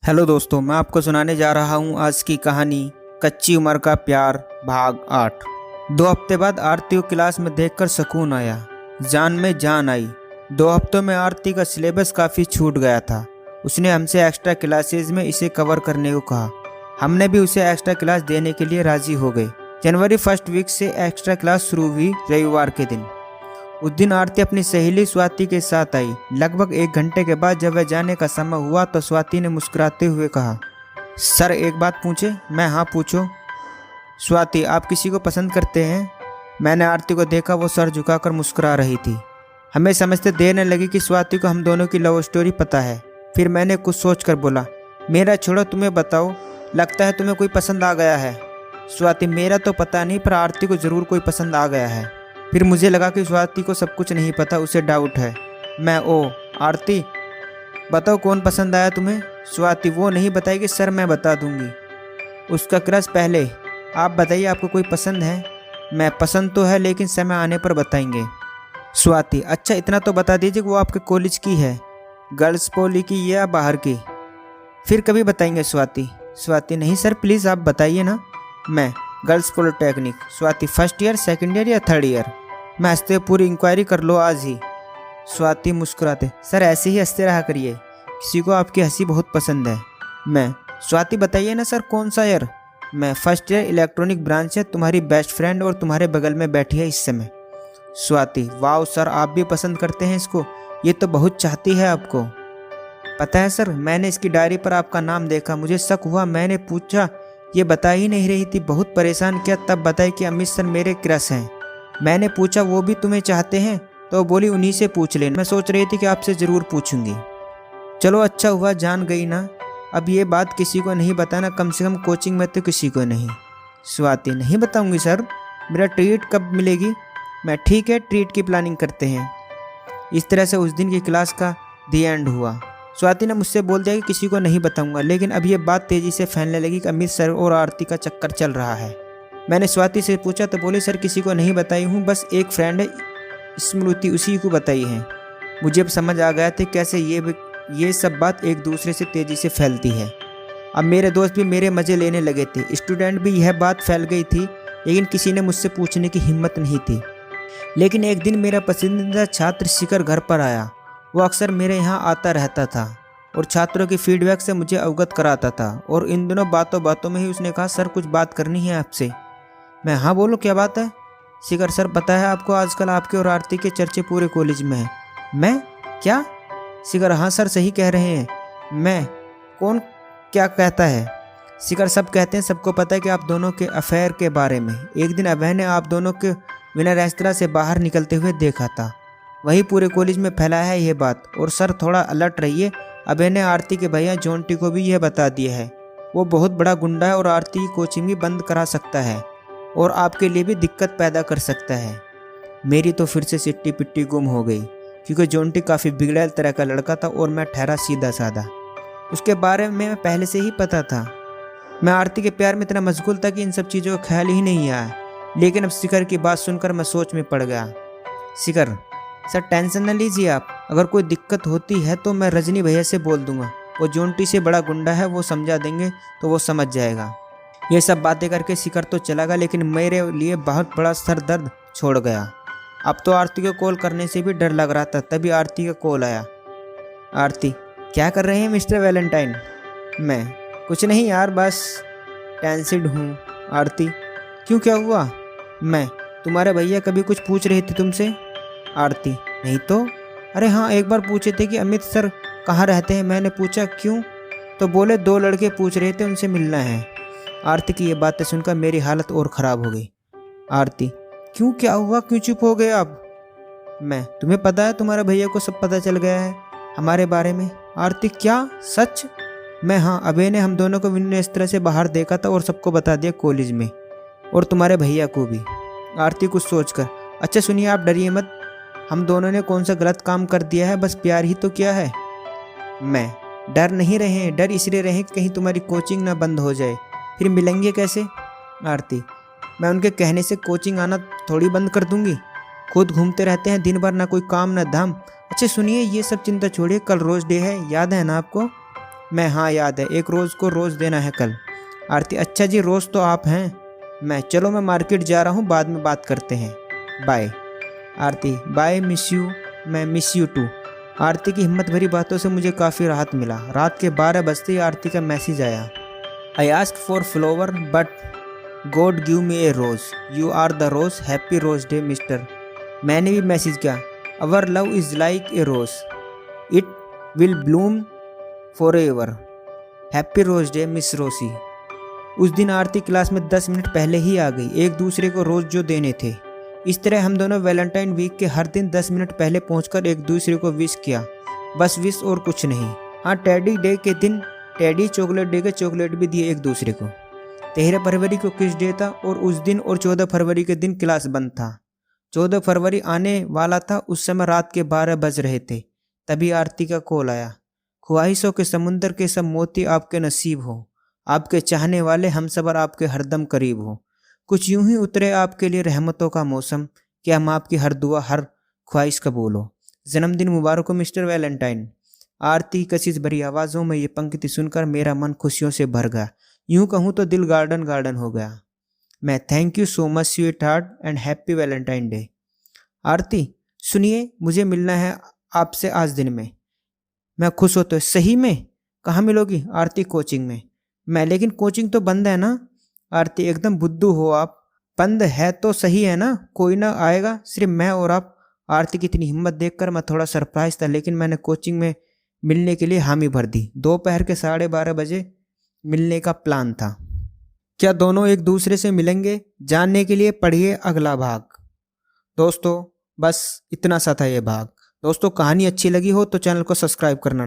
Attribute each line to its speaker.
Speaker 1: Hello दोस्तों, मैं आपको सुनाने जा रहा हूँ आज की कहानी कच्ची उम्र का प्यार भाग 8। 2 हफ्ते बाद आरती को क्लास में देखकर सुकून आया, जान में जान आई। 2 हफ्तों में आरती का सिलेबस काफ़ी छूट गया था। उसने हमसे एक्स्ट्रा क्लासेस में इसे कवर करने को कहा। हमने भी उसे एक्स्ट्रा क्लास देने के लिए राज़ी हो गए। जनवरी फर्स्ट वीक से एक्स्ट्रा क्लास शुरू हुई रविवार के दिन। उस दिन आरती अपनी सहेली स्वाति के साथ आई। लगभग 1 घंटे के बाद जब वह जाने का समय हुआ तो स्वाति ने मुस्कुराते हुए कहा, सर एक बात पूछे? मैं हाँ पूछो। स्वाति, आप किसी को पसंद करते हैं? मैंने आरती को देखा, वो सर झुकाकर मुस्कुरा रही थी। हमें समझते देर न लगी कि स्वाति को हम दोनों की लव स्टोरी पता है। फिर मैंने कुछ सोचकर बोला, मेरा छोड़ो, तुम्हें बताओ, लगता है तुम्हें कोई पसंद आ गया है। स्वाति, मेरा तो पता नहीं, पर आरती को ज़रूर कोई पसंद आ गया है। फिर मुझे लगा कि स्वाति को सब कुछ नहीं पता, उसे डाउट है। मैं, ओ आरती, बताओ कौन पसंद आया तुम्हें? स्वाति, वो नहीं बताएगी सर, मैं बता दूंगी। उसका क्रश पहले, आप बताइए आपको कोई पसंद है? मैं, पसंद तो है लेकिन समय आने पर बताएंगे। स्वाति, अच्छा इतना तो बता दीजिए कि वो आपके कॉलेज की है, गर्ल्स पॉली की या बाहर की? फिर कभी बताएंगे स्वाति। स्वाति, नहीं सर प्लीज़ आप बताइए ना। मैं, girls polytechnic. Swati, first year, second year या थर्ड ईयर? मैं, हंसते पूरी इंक्वायरी कर लो आज ही। स्वाति मुस्कुराते, सर ऐसे ही हंसते रहा करिए, किसी को आपकी हंसी बहुत पसंद है। मैं, स्वाति बताइए ना सर कौन सा ईयर? मैं, फर्स्ट ईयर, इलेक्ट्रॉनिक ब्रांच है, तुम्हारी बेस्ट फ्रेंड और तुम्हारे बगल में बैठी है इस समय। स्वाति, वाह सर आप भी पसंद करते हैं इसको, ये तो बहुत चाहती है आपको। पता है सर, मैंने इसकी डायरी पर आपका नाम देखा, मुझे शक हुआ, मैंने पूछा, ये बता ही नहीं रही थी, बहुत परेशान किया, तब बताई कि अमित सर मेरे क्रश हैं। मैंने पूछा वो भी तुम्हें चाहते हैं? तो बोली उन्हीं से पूछ लेना, मैं सोच रही थी कि आपसे ज़रूर पूछूंगी। चलो अच्छा हुआ जान गई ना। अब ये बात किसी को नहीं बताना, कम से कम कोचिंग में तो किसी को नहीं। स्वाति, नहीं बताऊंगी सर, मेरा ट्रीट कब मिलेगी? मैं, ठीक है ट्रीट की प्लानिंग करते हैं। इस तरह से उस दिन की क्लास का दी एंड हुआ। स्वाति ने मुझसे बोल दिया कि किसी को नहीं बताऊंगा, लेकिन अब ये बात तेज़ी से फैलने लगी कि अमित सर और आरती का चक्कर चल रहा है। मैंने स्वाति से पूछा तो बोली, सर किसी को नहीं बताई हूँ, बस एक फ्रेंड है स्मृति, उसी को बताई है। मुझे अब समझ आ गया था कैसे ये सब बात एक दूसरे से तेज़ी से फैलती है। अब मेरे दोस्त भी मेरे मज़े लेने लगे थे, स्टूडेंट भी यह बात फैल गई थी, लेकिन किसी ने मुझसे पूछने की हिम्मत नहीं थी। लेकिन एक दिन मेरा पसंदीदा छात्र शिखर घर पर आया। वो अक्सर मेरे यहाँ आता रहता था और छात्रों की फीडबैक से मुझे अवगत कराता था। और इन दिनों बातों बातों में ही उसने कहा, सर कुछ बात करनी है आपसे। मैं, हाँ बोलो क्या बात है? शिखर, सर पता है आपको आजकल आपके और आरती के चर्चे पूरे कॉलेज में हैं। मैं, क्या? शिखर, हाँ सर सही कह रहे हैं। मैं, कौन क्या कहता है? शिखर, सब कहते हैं, सबको पता है कि आप दोनों के अफेयर के बारे में। एक दिन अभय ने आप दोनों के बिना रेस्तरां से बाहर निकलते हुए देखा था, वही पूरे कॉलेज में फैला है ये बात। और सर थोड़ा अलर्ट रहिए, अभय ने आरती के भैया जोंटी को भी यह बता दिया है। वो बहुत बड़ा गुंडा है और आरती की कोचिंग भी बंद करा सकता है और आपके लिए भी दिक्कत पैदा कर सकता है। मेरी तो फिर से सिट्टी पिट्टी गुम हो गई, क्योंकि जोंटी काफ़ी बिगड़ैल तरह का लड़का था और मैं ठहरा सीधा साधा। उसके बारे में मैं पहले से ही पता था। मैं आरती के प्यार में इतना मशगूल था कि इन सब चीज़ों का ख्याल ही नहीं आया। लेकिन अब शिखर की बात सुनकर मैं सोच में पड़ गया। शिखर, सर टेंशन न लीजिए आप, अगर कोई दिक्कत होती है तो मैं रजनी भैया से बोल दूंगा, वो जोंटी से बड़ा गुंडा है, वो समझा देंगे तो वो समझ जाएगा। ये सब बातें करके शिखर तो चला गया, लेकिन मेरे लिए बहुत बड़ा सर दर्द छोड़ गया। अब तो आरती को कॉल करने से भी डर लग रहा था। तभी आरती का कॉल आया। आरती, क्या कर रहे हैं मिस्टर वैलेंटाइन? मैं, कुछ नहीं यार, बस टेंस्ड हूँ। आरती, क्यों क्या हुआ? मैं, तुम्हारे भैया कभी कुछ पूछ रहे थे तुमसे? आरती, नहीं तो। अरे हाँ, एक बार पूछे थे कि अमित सर कहाँ रहते हैं। मैंने पूछा क्यों, तो बोले 2 लड़के पूछ रहे थे, उनसे मिलना है। आरती की ये बातें सुनकर मेरी हालत और ख़राब हो गई। आरती, क्यों क्या हुआ, क्यों चुप हो गए आप? मैं, तुम्हें पता है तुम्हारे भैया को सब पता चल गया है हमारे बारे में। आरती, क्या सच? मैं, हाँ, अभय ने हम दोनों को विनय इस तरह से बाहर देखा था और सबको बता दिया कॉलेज में, और तुम्हारे भैया को भी। आरती कुछ सोचकर, अच्छा सुनिए आप डरिए मत, हम दोनों ने कौन सा गलत काम कर दिया है, बस प्यार ही तो किया है। मैं, डर नहीं रहे हैं, डर इसलिए रहे कि कहीं तुम्हारी कोचिंग ना बंद हो जाए, फिर मिलेंगे कैसे? आरती, मैं उनके कहने से कोचिंग आना थोड़ी बंद कर दूंगी, खुद घूमते रहते हैं दिन भर, ना कोई काम ना धाम। अच्छा सुनिए, ये सब चिंता छोड़िए, कल रोज डे है, याद है ना आपको? मैं, हाँ याद है, एक रोज़ को रोज़ देना है कल। आरती, अच्छा जी रोज़ तो आप हैं। मैं, चलो मैं मार्केट जा रहा हूँ, बाद में बात करते हैं, bye. Aarti, bye, miss you. मैं, मिस यू टू। आरती की हिम्मत भरी बातों से मुझे काफ़ी राहत मिला। रात के 12 बजते ही आरती का मैसेज आया। I ask for flower but God give me a rose, you are the rose, happy rose day mister. मैंने भी मैसेज किया, our love is like a rose, it will bloom for ever, happy rose day miss Rosie. उस दिन आरती class में 10 minute पहले ही आ गई, एक दूसरे को रोज़ जो देने थे। इस तरह हम दोनों वैलेंटाइन वीक के हर दिन 10 मिनट पहले पहुंचकर एक दूसरे को विश किया, बस विश और कुछ नहीं। हाँ, टेडी डे के दिन टेडी, चॉकलेट डे के चॉकलेट भी दिए एक दूसरे को। 13 फरवरी को किस डे था और उस दिन और 14 फरवरी के दिन क्लास बंद था। 14 फरवरी आने वाला था, उस समय रात के 12 बज रहे थे। तभी आरती का कॉल आया। ख्वाहिशों के समुंदर के सब मोती आपके नसीब हो, आपके चाहने वाले हम सब और आपके हरदम करीब हो। कुछ यूं ही उतरे आपके लिए रहमतों का मौसम, कि हम आपकी हर दुआ हर ख्वाहिश कबूल हो। जन्मदिन मुबारक हो मिस्टर वैलेंटाइन। आरती कशिश भरी आवाज़ों में ये पंक्ति सुनकर मेरा मन खुशियों से भर गया, यूं कहूँ तो दिल गार्डन गार्डन हो गया। मैं, thank you so much sweetheart and happy Valentine day. Aarti, सुनिए, मुझे मिलना है आपसे आज दिन में। मैं, खुश हो तो सही में? कहाँ मिलोगी? आरती, कोचिंग में। मैं, लेकिन कोचिंग तो बंद है ना? आरती, एकदम बुद्धू हो आप, बंद है तो सही है ना, कोई ना आएगा, सिर्फ मैं और आप। आरती की इतनी हिम्मत देखकर मैं थोड़ा सरप्राइज था, लेकिन मैंने कोचिंग में मिलने के लिए हामी भर दी। दोपहर के 12:30 बजे मिलने का प्लान था। क्या दोनों एक दूसरे से मिलेंगे? जानने के लिए पढ़िए अगला भाग। दोस्तों, बस इतना सा था ये भाग। दोस्तों, कहानी अच्छी लगी हो तो चैनल को सब्सक्राइब करना।